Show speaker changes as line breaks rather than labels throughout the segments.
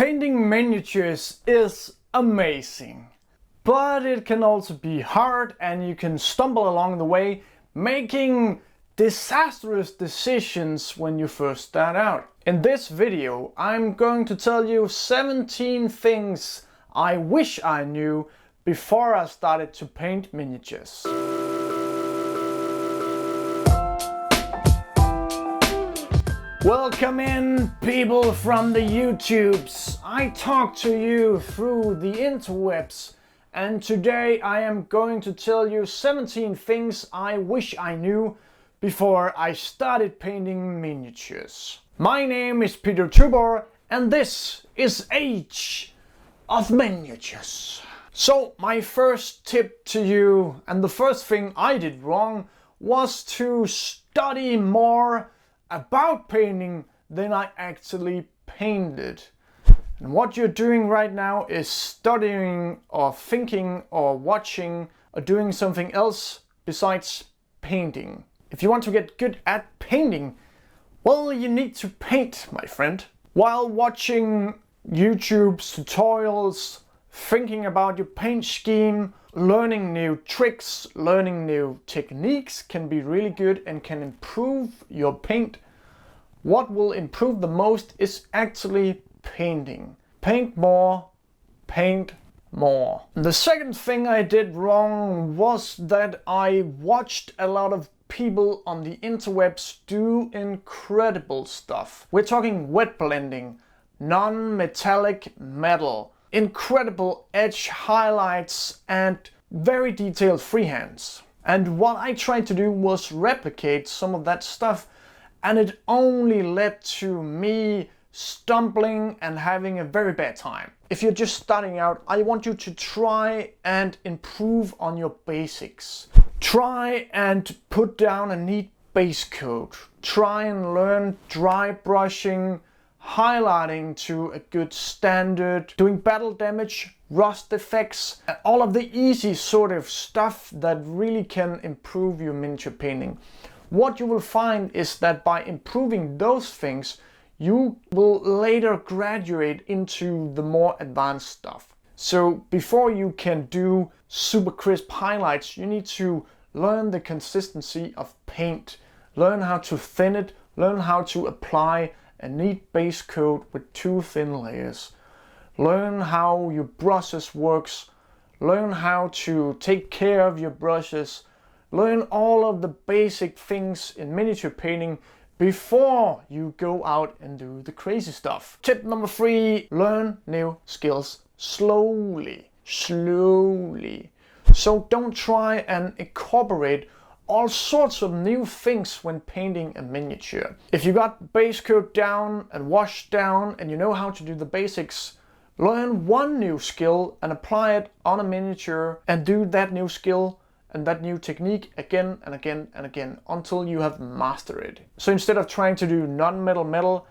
Painting miniatures is amazing, but it can also be hard and you can stumble along the way, making disastrous decisions when you first start out. In this video, I'm going to tell you 17 things I wish I knew before I started to paint miniatures. Welcome in, people from the YouTubes. I talk to you through the interwebs, and today I am going to tell you 17 things I wish I knew before I started painting miniatures. My name is Peter Tubor, and this is Age of Miniatures. So my first tip to you, and the first thing I did wrong, was to study more about painting than I actually painted. And what you're doing right now is studying or thinking or watching or doing something else besides painting. If you want to get good at painting, well, you need to paint, my friend. While watching YouTube's tutorials, thinking about your paint scheme, learning new tricks, learning new techniques can be really good and can improve your paint. What will improve the most is actually painting. Paint more, paint more. The second thing I did wrong was that I watched a lot of people on the interwebs do incredible stuff. We're talking wet blending, non-metallic metal, incredible edge highlights, and very detailed freehands. And what I tried to do was replicate some of that stuff, and it only led to me stumbling and having a very bad time. If you're just starting out, I want you to try and improve on your basics. Try and put down a neat base coat. Try and learn dry brushing, highlighting to a good standard, doing battle damage, rust effects, and all of the easy sort of stuff that really can improve your miniature painting. What you will find is that by improving those things, you will later graduate into the more advanced stuff. So before you can do super crisp highlights, you need to learn the consistency of paint, learn how to thin it, learn how to apply a neat base coat with 2 thin layers. Learn how your brushes works, learn how to take care of your brushes, learn all of the basic things in miniature painting before you go out and do the crazy stuff. Tip number 3, learn new skills slowly. So don't try and incorporate all sorts of new things when painting a miniature. If you got base coat down and wash down and you know how to do the basics, learn one new skill and apply it on a miniature and do that new skill and that new technique again and again and again until you have mastered it. So instead of trying to do non-metal metal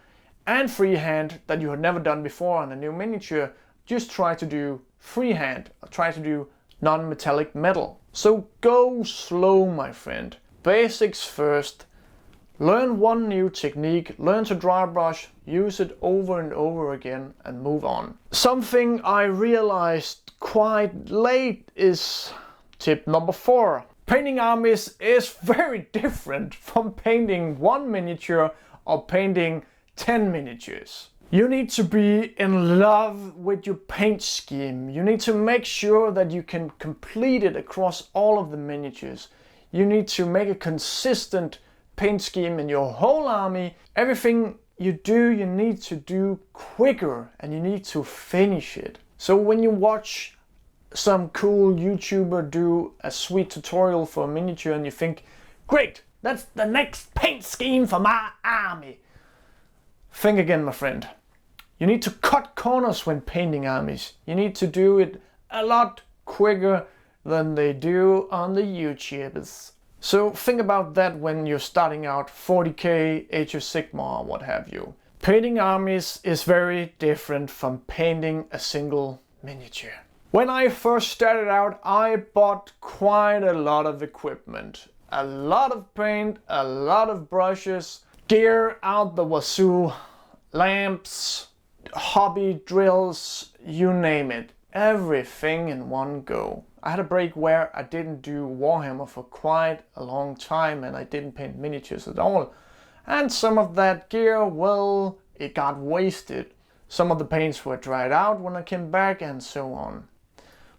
and freehand that you had never done before on a new miniature, just try to do freehand or try to do non-metallic metal. So go slow, my friend. Basics first. Learn one new technique, learn to dry brush, use it over and over again and move on. Something I realized quite late is tip number 4. Painting armies is very different from painting 1 miniature or painting 10 miniatures. You need to be in love with your paint scheme. You need to make sure that you can complete it across all of the miniatures. You need to make a consistent paint scheme in your whole army. Everything you do, you need to do quicker and you need to finish it. So when you watch some cool YouTuber do a sweet tutorial for a miniature and you think, great, that's the next paint scheme for my army. Think again, my friend. You need to cut corners when painting armies. You need to do it a lot quicker than they do on the YouTubers. So think about that when you're starting out 40k, Age of Sigmar, what have you. Painting armies is very different from painting a single miniature. When I first started out, I bought quite a lot of equipment. A lot of paint, a lot of brushes, gear out the wazoo, lamps, hobby, drills, you name it. Everything in one go. I had a break where I didn't do Warhammer for quite a long time and I didn't paint miniatures at all. And some of that gear, well, it got wasted. Some of the paints were dried out when I came back and so on.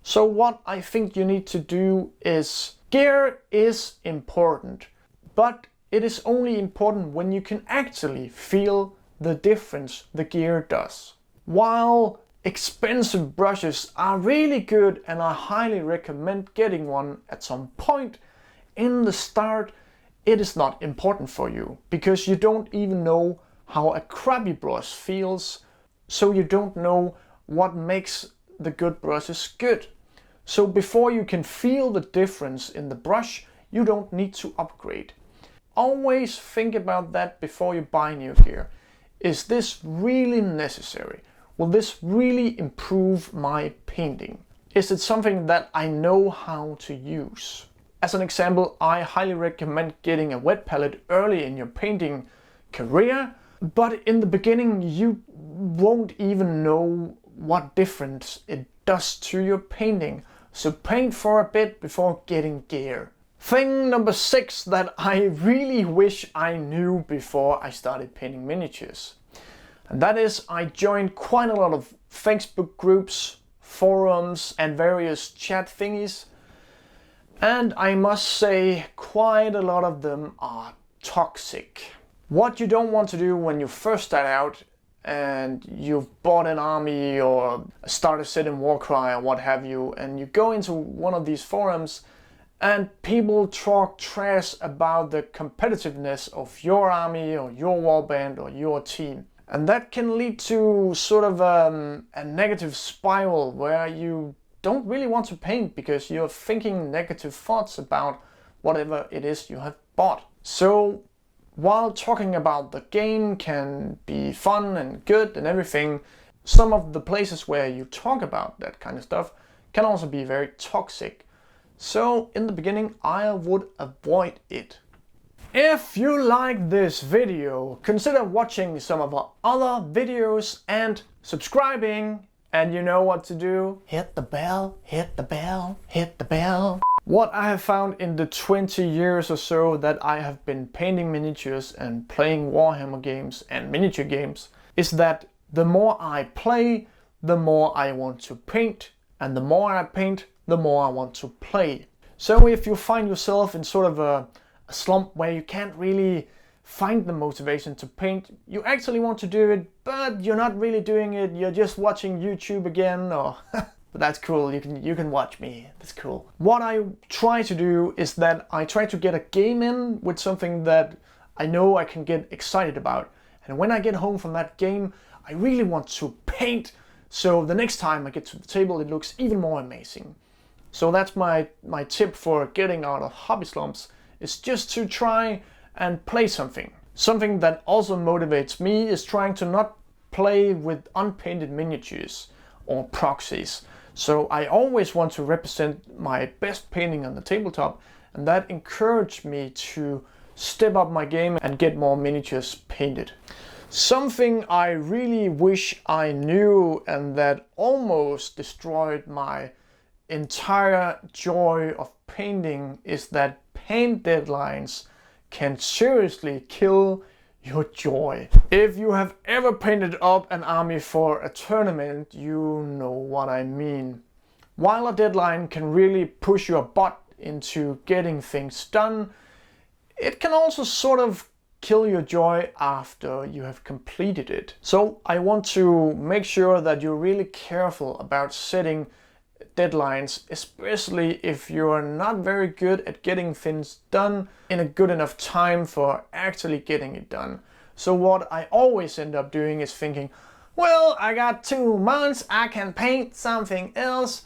So what I think you need to do is, gear is important, but it is only important when you can actually feel the difference the gear does. While expensive brushes are really good and I highly recommend getting one at some point, in the start it is not important for you because you don't even know how a crappy brush feels, so you don't know what makes the good brushes good. So before you can feel the difference in the brush, you don't need to upgrade. Always think about that before you buy new gear. Is this really necessary? Will this really improve my painting? Is it something that I know how to use? As an example, I highly recommend getting a wet palette early in your painting career, but in the beginning you won't even know what difference it does to your painting. So paint for a bit before getting gear. Thing number 6 that I really wish I knew before I started painting miniatures. And that is, I joined quite a lot of Facebook groups, forums and various chat thingies. And I must say, quite a lot of them are toxic. What you don't want to do when you first start out and you've bought an army or started set in Warcry or what have you, and you go into one of these forums and people talk trash about the competitiveness of your army or your warband or your team. And that can lead to sort of a negative spiral where you don't really want to paint because you're thinking negative thoughts about whatever it is you have bought. So while talking about the game can be fun and good and everything, some of the places where you talk about that kind of stuff can also be very toxic. So in the beginning I would avoid it. If you like this video, consider watching some of our other videos and subscribing. And you know what to do. Hit the bell, hit the bell, hit the bell. What I have found in the 20 years or so that I have been painting miniatures and playing Warhammer games and miniature games is that the more I play, the more I want to paint. And the more I paint, the more I want to play. So if you find yourself in sort of a slump where you can't really find the motivation to paint, you actually want to do it, but you're not really doing it, you're just watching YouTube again, or but that's cool, you can watch me, that's cool. What I try to do is that I try to get a game in with something that I know I can get excited about. And when I get home from that game, I really want to paint, so the next time I get to the table it looks even more amazing. So that's my tip for getting out of hobby slumps, is just to try and play something. Something that also motivates me is trying to not play with unpainted miniatures or proxies. So I always want to represent my best painting on the tabletop, and that encouraged me to step up my game and get more miniatures painted. Something I really wish I knew and that almost destroyed my entire joy of painting is that paint deadlines can seriously kill your joy. If you have ever painted up an army for a tournament, you know what I mean. While a deadline can really push your butt into getting things done, it can also sort of kill your joy after you have completed it. So I want to make sure that you're really careful about setting deadlines, especially if you're not very good at getting things done in a good enough time for actually getting it done. So what I always end up doing is thinking, well, I got 2 months, I can paint something else.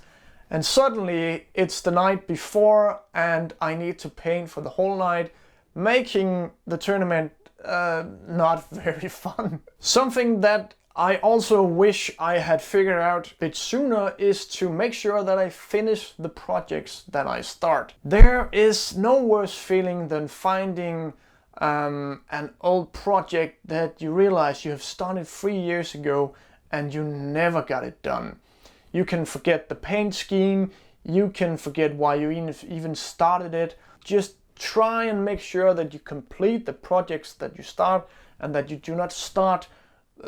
And suddenly it's the night before and I need to paint for the whole night, making the tournament not very fun. Something that I also wish I had figured out a bit sooner is to make sure that I finish the projects that I start. There is no worse feeling than finding an old project that you realize you have started 3 years ago and you never got it done. You can forget the paint scheme, you can forget why you even started it. Just try and make sure that you complete the projects that you start and that you do not start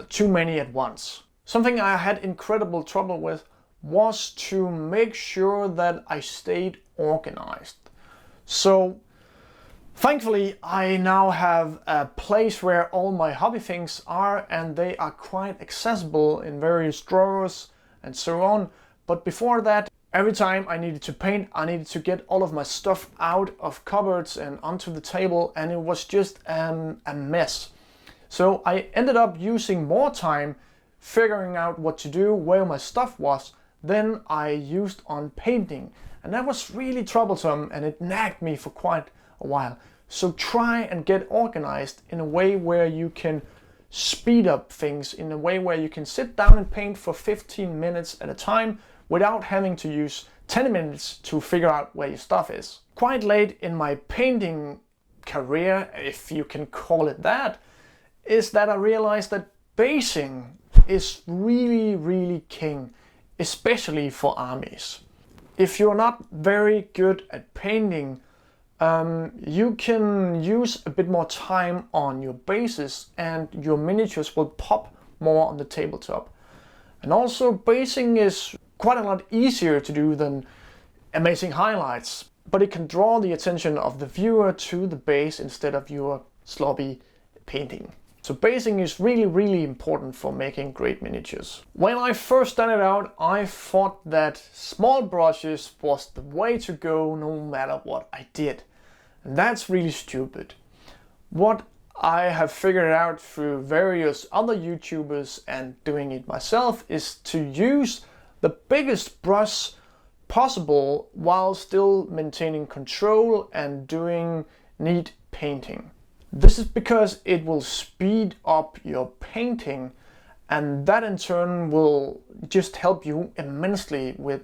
too many at once. Something I had incredible trouble with was to make sure that I stayed organized. So thankfully I now have a place where all my hobby things are, and they are quite accessible in various drawers and so on. But before that, every time I needed to paint, I needed to get all of my stuff out of cupboards and onto the table, and it was just a mess. So I ended up using more time figuring out what to do, where my stuff was, than I used on painting. And that was really troublesome, and it nagged me for quite a while. So try and get organized in a way where you can speed up things, in a way where you can sit down and paint for 15 minutes at a time without having to use 10 minutes to figure out where your stuff is. Quite late in my painting career, if you can call it that, is that I realized that basing is really king, especially for armies. If you're not very good at painting, you can use a bit more time on your bases and your miniatures will pop more on the tabletop. And also basing is quite a lot easier to do than amazing highlights, but it can draw the attention of the viewer to the base instead of your sloppy painting. So basing is really important for making great miniatures. When I first started out, I thought that small brushes was the way to go no matter what I did. And that's really stupid. What I have figured out through various other YouTubers and doing it myself is to use the biggest brush possible while still maintaining control and doing neat painting. This is because it will speed up your painting, and that in turn will just help you immensely with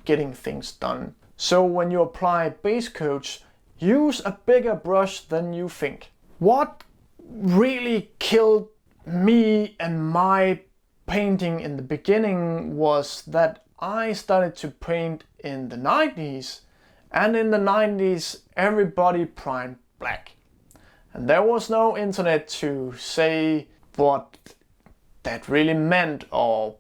getting things done. So when you apply base coats, use a bigger brush than you think. What really killed me and my painting in the beginning was that I started to paint in the 90s, and in the 90s everybody primed black. And there was no internet to say what that really meant or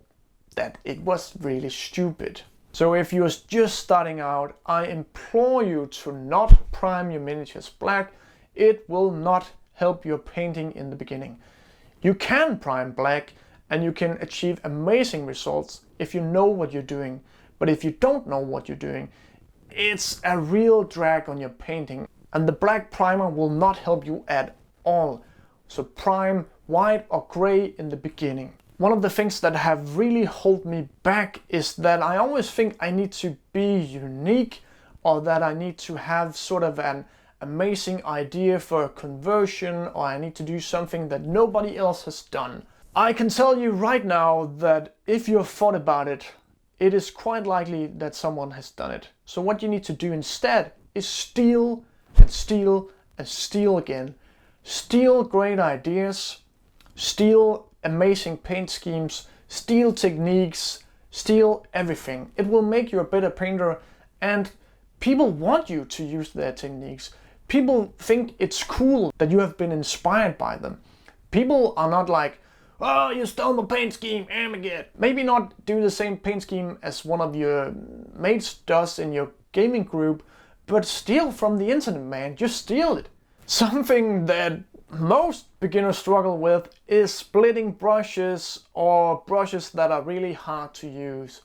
that it was really stupid. So if you're just starting out, I implore you to not prime your miniatures black. It will not help your painting in the beginning. You can prime black and you can achieve amazing results if you know what you're doing. But if you don't know what you're doing, it's a real drag on your painting. And the black primer will not help you at all. So prime white or gray in the beginning. One of the things that have really held me back is that I always think I need to be unique, or that I need to have sort of an amazing idea for a conversion, or I need to do something that nobody else has done. I can tell you right now that if you've thought about it, it is quite likely that someone has done it. So what you need to do instead is steal and steal and steal again. Steal great ideas, steal amazing paint schemes, steal techniques, steal everything. It will make you a better painter, and people want you to use their techniques. People think it's cool that you have been inspired by them. People are not like, oh, you stole my paint scheme, Armageddon. Maybe not do the same paint scheme as one of your mates does in your gaming group, but steal from the internet, man. Just steal it. Something that most beginners struggle with is splitting brushes, or brushes that are really hard to use.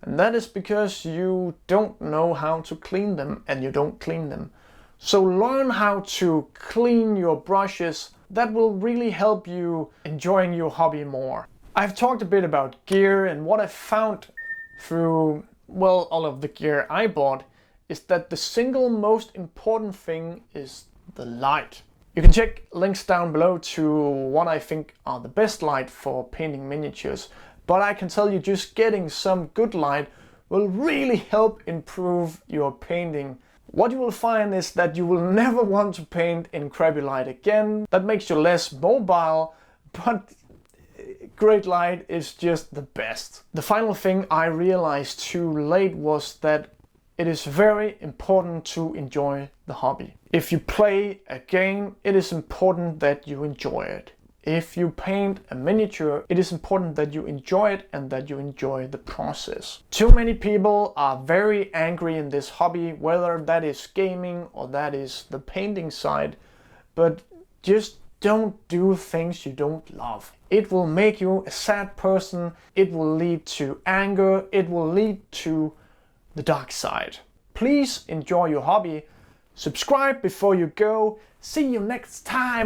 And that is because you don't know how to clean them, and you don't clean them. So learn how to clean your brushes. That will really help you enjoying your hobby more. I've talked a bit about gear, and what I found through, well, all of the gear I bought is that the single most important thing is the light. You can check links down below to what I think are the best light for painting miniatures, but I can tell you just getting some good light will really help improve your painting. What you will find is that you will never want to paint in crappy light again. That makes you less mobile, but great light is just the best. The final thing I realized too late was that it is very important to enjoy the hobby. If you play a game, it is important that you enjoy it. If you paint a miniature, it is important that you enjoy it and that you enjoy the process. Too many people are very angry in this hobby, whether that is gaming or that is the painting side, but just don't do things you don't love. It will make you a sad person, it will lead to anger, it will lead to the dark side. Please enjoy your hobby. Subscribe before you go. See you next time.